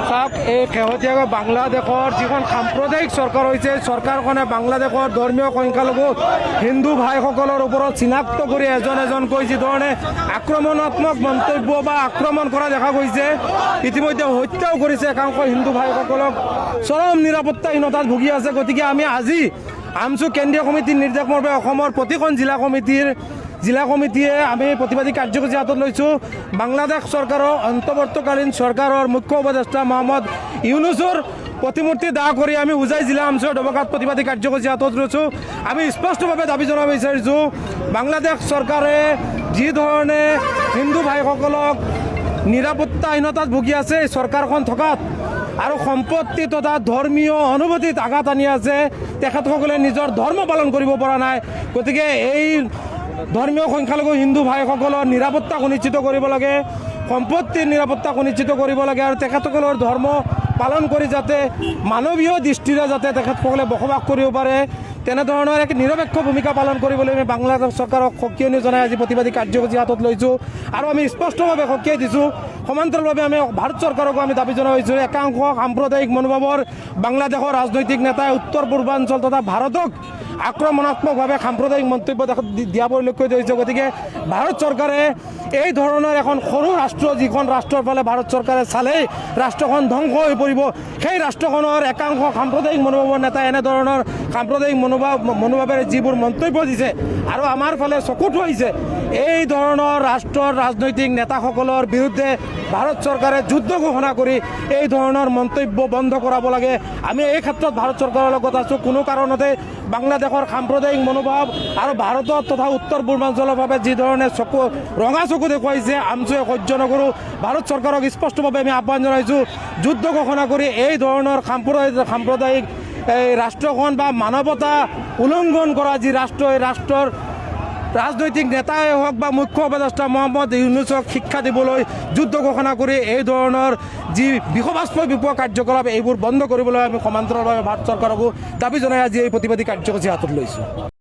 চাওক, এই শেহতীয়াকৈ বাংলাদেশৰ যিখন সাম্প্ৰদায়িক চৰকাৰ হৈছে, চৰকাৰখনে বাংলাদেশৰ ধৰ্মীয় সংখ্যালঘু হিন্দু ভাইসকলৰ ওপৰত চিনাক্ত কৰি এজন এজনকৈ যিধৰণে আক্ৰমণাত্মক মন্তব্য বা আক্ৰমণ কৰা দেখা গৈছে, ইতিমধ্যে হত্যাও কৰিছে একাংশ হিন্দু ভাইসকলক, চৰম নিৰাপত্তাহীনতাত ভুগি আছে। গতিকে আমি আজি আমছু কেন্দ্ৰীয় সমিতিৰ নিৰ্দেশ মৰ্মে অসমৰ প্ৰতিখন জিলা কমিটিয়ে আমি প্ৰতিবাদী কাৰ্যসূচী হাতত লৈছোঁ। বাংলাদেশ চৰকাৰৰ অন্তৱৰ্তীকালীন চৰকাৰৰ মুখ্য উপদেষ্টা মহম্মদ ইউনুছৰ প্ৰতিমূৰ্তি দাহ কৰি আমি উজাই জিলা আমছুৰ দবকাত প্ৰতিবাদী কাৰ্যসূচী হাতত লৈছোঁ। আমি স্পষ্টভাৱে দাবী জনাব বিচাৰিছোঁ, বাংলাদেশ চৰকাৰে যি ধৰণে হিন্দু ভাইসকলক নিৰাপত্তাহীনতাত ভুগি আছে চৰকাৰখন থকাত আৰু সম্পত্তি তথা ধৰ্মীয় অনুভূতিত আঘাত আনি আছে, তেখেতসকলে নিজৰ ধৰ্ম পালন কৰিব পৰা নাই। গতিকে এই ধৰ্মীয় সংখ্যালঘু হিন্দু ভাইসকলৰ নিৰাপত্তা সুনিশ্চিত কৰিব লাগে, সম্পত্তিৰ নিৰাপত্তা সুনিশ্চিত কৰিব লাগে আৰু তেখেতসকলৰ ধৰ্ম পালন কৰি যাতে মানৱীয় দৃষ্টিৰে যাতে তেখেতসকলে বসবাস কৰিব পাৰে, তেনেধৰণৰ এক নিৰপেক্ষ ভূমিকা পালন কৰিবলৈ আমি বাংলাদেশ চৰকাৰক সকিয়নি জনাই আজি প্ৰতিবাদী কাৰ্যসূচী হাতত লৈছোঁ। আৰু আমি স্পষ্টভাৱে সকিয়াই দিছোঁ, সমান্তৰালভাৱে আমি ভাৰত চৰকাৰকো আমি দাবী জনাইছোঁ, একাংশ সাম্প্ৰদায়িক মনোভাৱৰ বাংলাদেশৰ ৰাজনৈতিক নেতাই উত্তৰ পূৰ্বাঞ্চল তথা ভাৰতক আক্ৰমণাত্মকভাৱে সাম্প্ৰদায়িক মন্তব্য দিয়া পৰিলক্ষিত হৈছে। গতিকে ভাৰত চৰকাৰে এই ধৰণৰ এখন সৰু ৰাষ্ট্ৰ, যিখন ৰাষ্ট্ৰৰ ফালে ভাৰত চৰকাৰে চালেই ৰাষ্ট্ৰখন ধ্বংস হৈ পৰিব, সেই ৰাষ্ট্ৰখনৰ একাংশ সাম্প্ৰদায়িক মনোভাৱৰ নেতাই এনেধৰণৰ সাম্প্ৰদায়িক মনোভাৱেৰে যিবোৰ মন্তব্য দিছে আৰু আমাৰ ফালে চকু থুৱাইছে, এই ধৰণৰ ৰাষ্ট্ৰৰ ৰাজনৈতিক নেতাসকলৰ বিৰুদ্ধে ভাৰত চৰকাৰে যুদ্ধ ঘোষণা কৰি এই ধৰণৰ মন্তব্য বন্ধ কৰাব লাগে। আমি এই ক্ষেত্ৰত ভাৰত চৰকাৰৰ লগত আছোঁ। কোনো কাৰণতে বাংলাদেশৰ সাম্প্ৰদায়িক মনোভাৱ আৰু ভাৰতত তথা উত্তৰ পূৰ্বাঞ্চলৰ বাবে যি ধৰণে ৰঙা চকু দেখুৱাইছে, আমছুৱে সহ্য নকৰোঁ। ভাৰত চৰকাৰক স্পষ্টভাৱে আমি আহ্বান জনাইছোঁ, যুদ্ধ ঘোষণা কৰি এই ধৰণৰ সাম্প্ৰদায়িক এই ৰাষ্ট্ৰখন বা মানৱতা উলংঘন কৰা যি ৰাষ্ট্ৰ, এই ৰাষ্ট্ৰৰ ৰাজনৈতিক নেতাই হওক বা মুখ্য উপদেষ্টা মহম্মদ ইউনুছক শিক্ষা দিবলৈ যুদ্ধ ঘোষণা কৰি এই ধৰণৰ যি বিষবাস্প বিপোৱা কাৰ্যকলাপ এইবোৰ বন্ধ কৰিবলৈ আমি সমান্তৰালভাৱে ভাৰত চৰকাৰকো দাবী জনাই আজি এই প্ৰতিবাদী কাৰ্যসূচী হাতত লৈছোঁ।